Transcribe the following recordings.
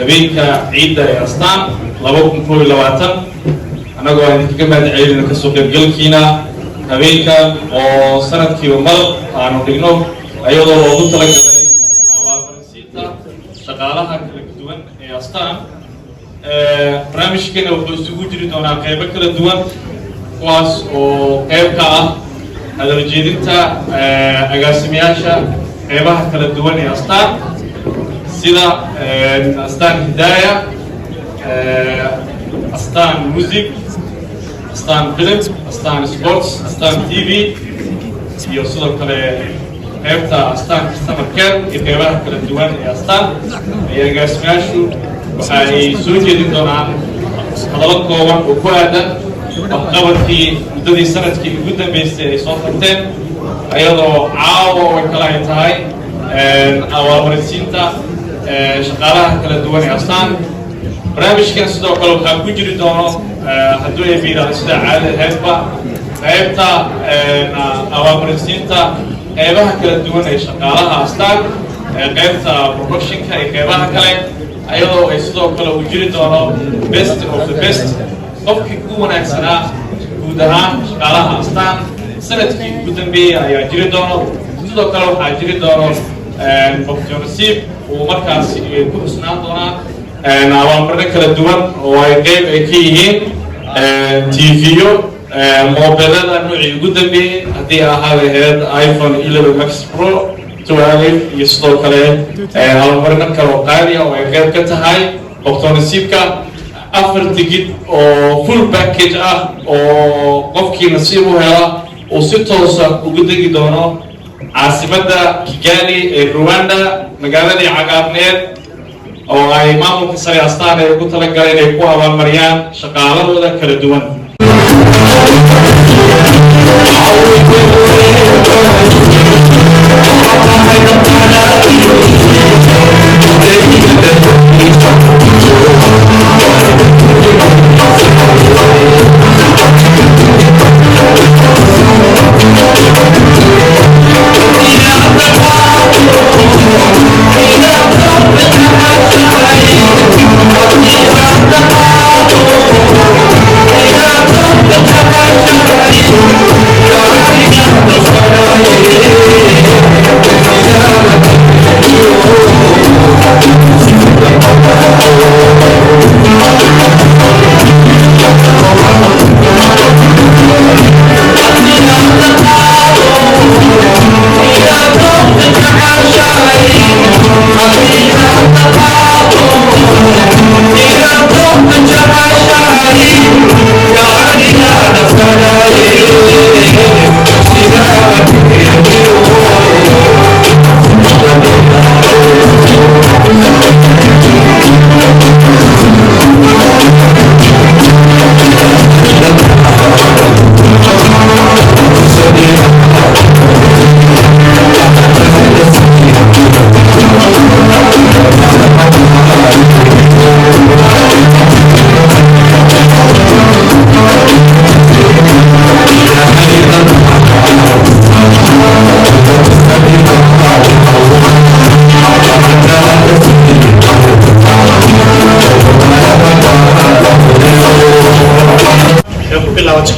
هبيك عيد أستان لابوكم كل لواتن أنا قاعد كمان عيد كسوق الجلكينا هبيك وسنة كيومر أنا بينو أيضا وقلت لك أبغى شغالها كالدوان أستان برامج كنا وبسوق جريدونا كيف كل الدوان كواس وكيف كا هذا الجديدتا أقاسمياشا كيفها كل الدوان أستان سيدا أستان هداية أستان موسيقى أستان فيلم أستان سبورتس أستان تي في يوصل كله كيفتا أستان كستمر كير كيفها كل الدوان أستان أقاسمياشو waxay soo jeedin doonaan hadallo kooban oo ku aadan waxqabadkii muddadii sanadkii ugu dambeysay ay soo qabteen iyadoo caawa ay kala ay tahay abaalmarinta shaqaalaha kala duwan ee astaan barnaamijkan sidoo kale waxaa ku jiri doono hadduu ay biiraan sida caadada heedba qaybta abaalmarinta qeybaha kala duwan ee shaqaalaha astaan qaybta productionka iyo qeybaha kale ayadoo ay sidoo kale uu jiri doono best of the best qofkii ku wanaagsanaa guud ahaan shaqaalaha astaan sanadkii ugu dambeeyay ayaa jiri doono sidoo kale waxaa jiri doono qofkii nasiib uu markaasi ku xusnaan doonaa abaalmarino kala duwan oo ay qeyb ay ka yihiin tv-yo mobilada noocii ugu dambeeyey haddii ahaa lahayd iphone 11 max pro توالف يسطو كله على مرنا كروقانيا وغير كتهاي وقت نصيبك أفر تجد أو فول باكيج أو قفكي نصيبه هلا وستوصل وجدك دونه عاصمة كيغالي رواندا مقالة عقابنير أو أي مامو كسر أستان يقول لك قال لي قوة والمريان شقالة ولا كردوان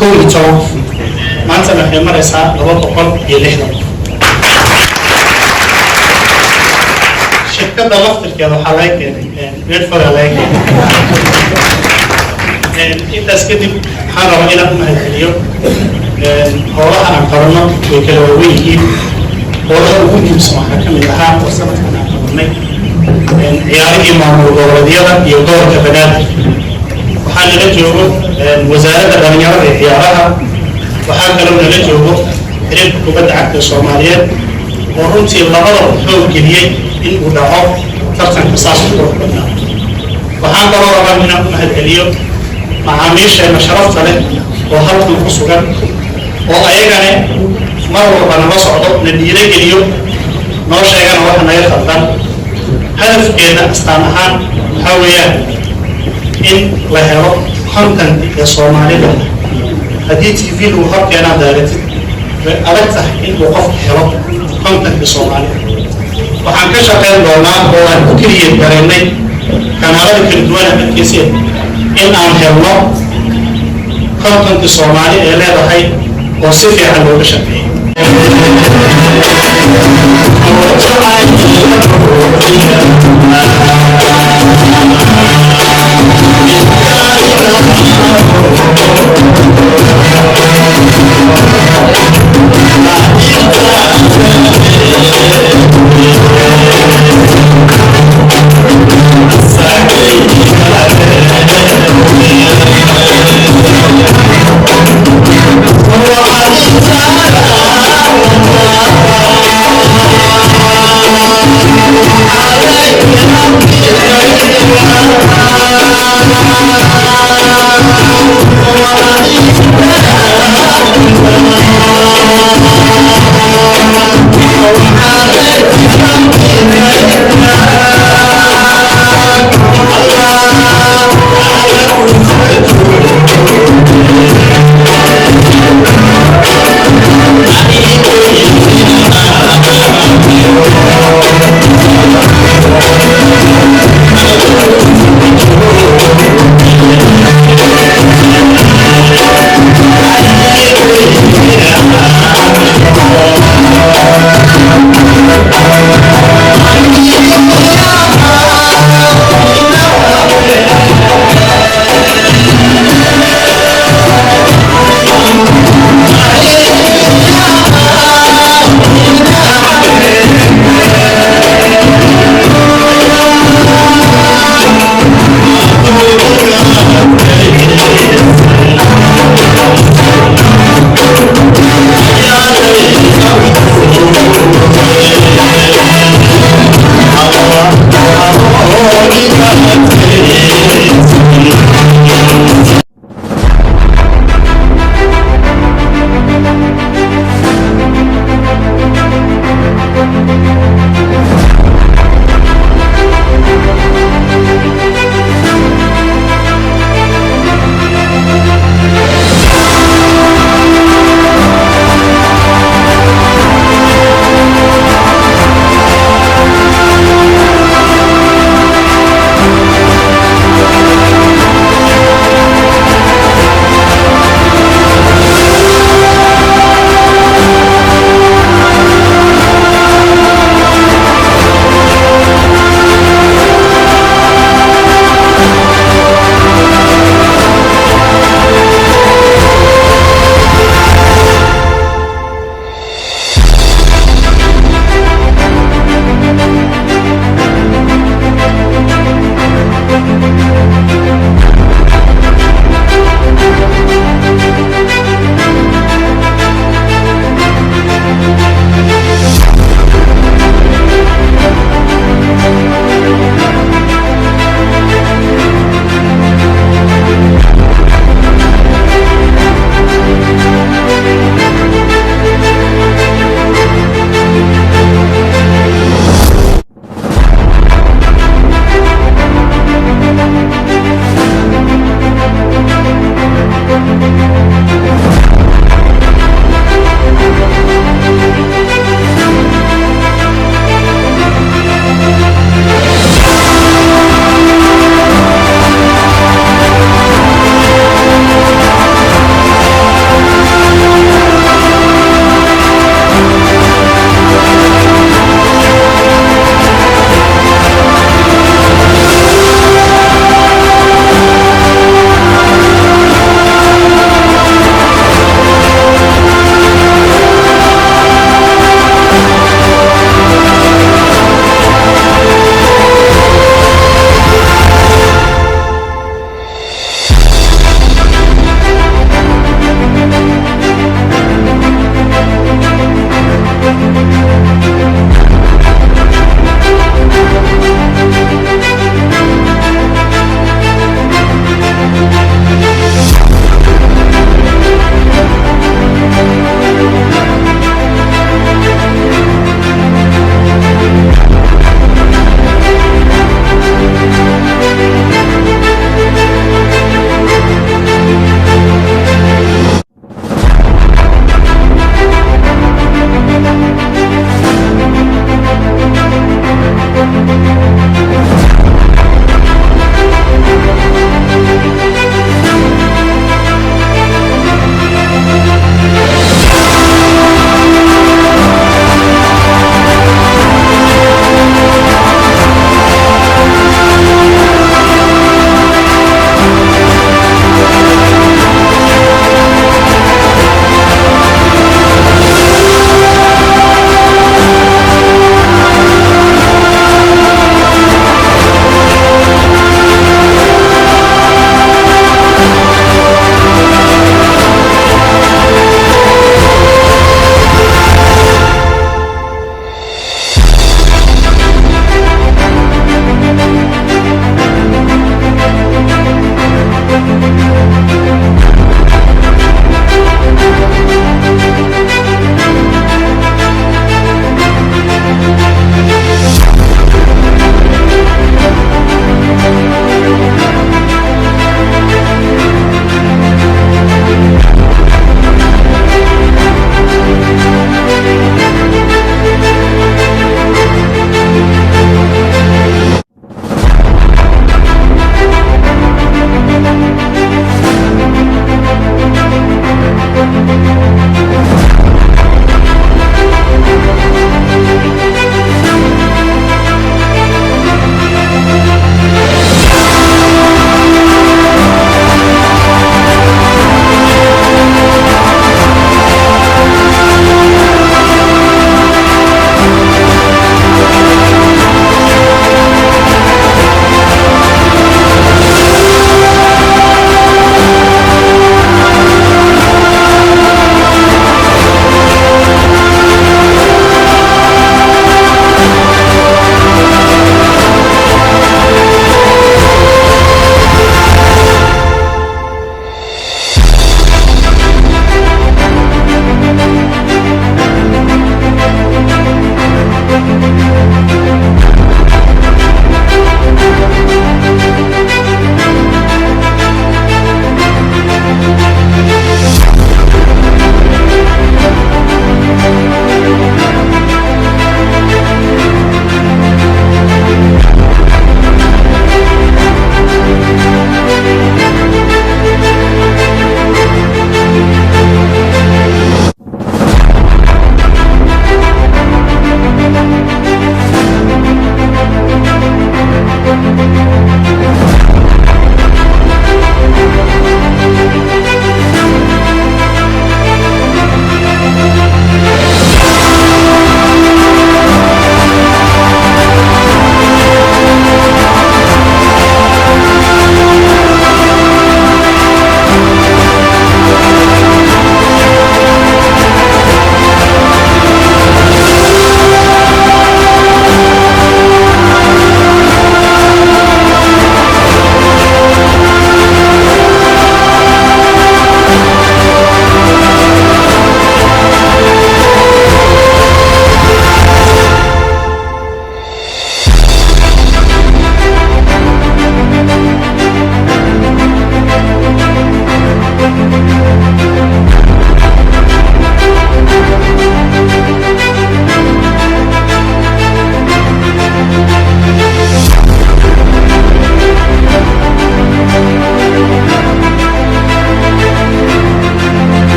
كل يوم ما أنت نحن مرسا لو تقول يلحق شركة ضغط كده حلاك نرفع عليك أنت سكتي حرام إلى اليوم هو أنا قررنا وكلوي هو ممكن يسمع حكم الحام وسمعت أنا قررنا عياري إمام الغوردية يدور كبنات وحال نجوه وزارة الرميار عيارها وحال كلام نجوه ريب كبد عقد الصوماليات ورمتي اللغة حول كلية إن ودعوه ترتن قصاص الطرق بنا وحال كلام من مهد اليوم مع عميش مشرفت له وهلط القصوغا وأيقاني مروا بنا مصعدو نديري اليوم نوشيغان وحنا يخلطان هدف كيدا استانحان حاويان إن لهرو content الصومالي هدي تي في لو خط أنا دارت أردت إن وقف هرو content الصومالي وحنكشف كان دونا هو الكريم كريمي kanaalada kala duwan aad arkayseen in aan helno kontonka soomaali ee leedahay oo si fiican looga shaqeeyo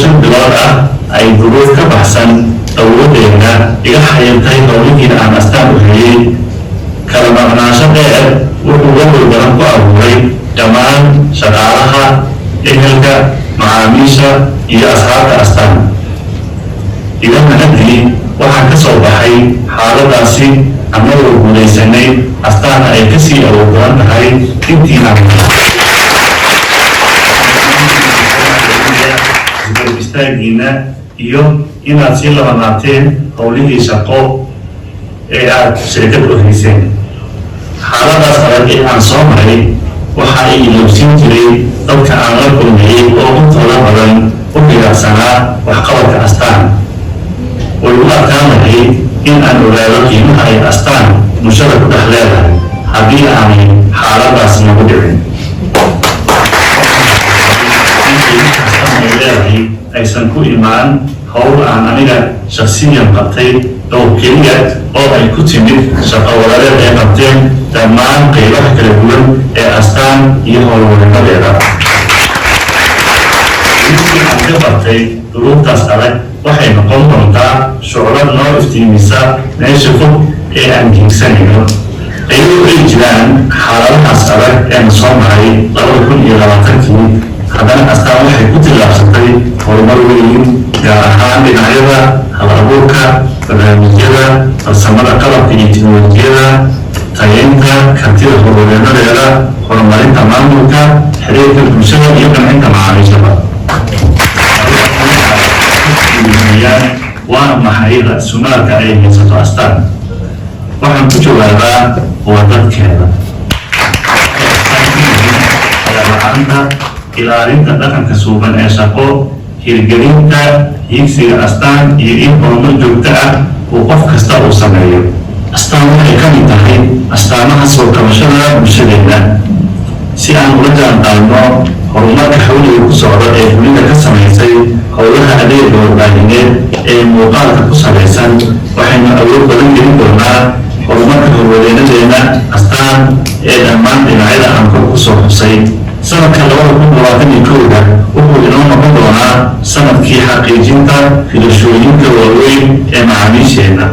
5 bilood ay duruuf ka baxsan awoodeena iga xayirtay howlihiina aan astaan u heliyey kala maqnaansho dheer wuxuu walwal badan ku abuuray dhammaan shaqaalaha ehelka macaamiisha iyo asxaabta astaan iga mahadii waxaan ka soo baxay xaaladaasi annagoo guulaysanay astaana ay kasii awood badan tahay intii aan istaagiina iyo inaad sii labanaateen howlihii shaqo ee aad shirkad u hayseen xaaladaas adag ee aan soo maray waxa ay ilowsin jiray dadka aan la kulmayey oo intooda badan u higacsanaa waxqabadka astaan way u adkaan lahayd in aan ogaado qiimaha ay astaan bulshada ku dhex leedahay haddii aanay xaaladaas nagu dhicin aysan ku imaan howl aan aniga shaksiyan qabtay oo keliya oo ay ku timid shaqo wadareed ay qabteen dhammaan qaybaha kala duwan ee astaan iyo howlwadanadeeda aan ka bartay duruuftaas adag waxay noqon doontaa shuclad noo iftiimisa meesha fog ee aan hiigsanayno ayagoo ay jiraan xaaladahaas adag eena soo maray 2020 haddana astaan waxay ku tillaabsatay horumar weyn gaar ahaan dhinacyada hal-abuurka barnaamijyada farsamada qalabka iyo tiknolojiyada tayeynta kartida howlwadeenadeeda horumarinta maamulka xiriirka bulshada iyo qancinta macaamiishada waana maxay ra-sumaalka ay haysato astaan waxaan ku jawaabaa waa dadkeeda la-aanta ilaalinta dhaqanka suuban ee shaqo hirgelinta hiigsiga astaan iyo in horumar joogto uu qof kasta uu sameeyo astaan waxay ka mid tahay astaamaha soo kabashada bulshadeena si aan ula jaanqaadno horumarka xawliga ku socda ee dunida ka samaysay howlaha adeega warbaahineed ee muuqaalka ku salaysan waxaynu awood badan gelin doonaa horumarka howlwadeenadeena astaan ee dhammaan dhinacyada aan kor ku soo xusay sanadka 2021 wuxuu inoo noqon doonaa sanadkii xaqiijinta filashooyinka waaweyn ee macaamiisheena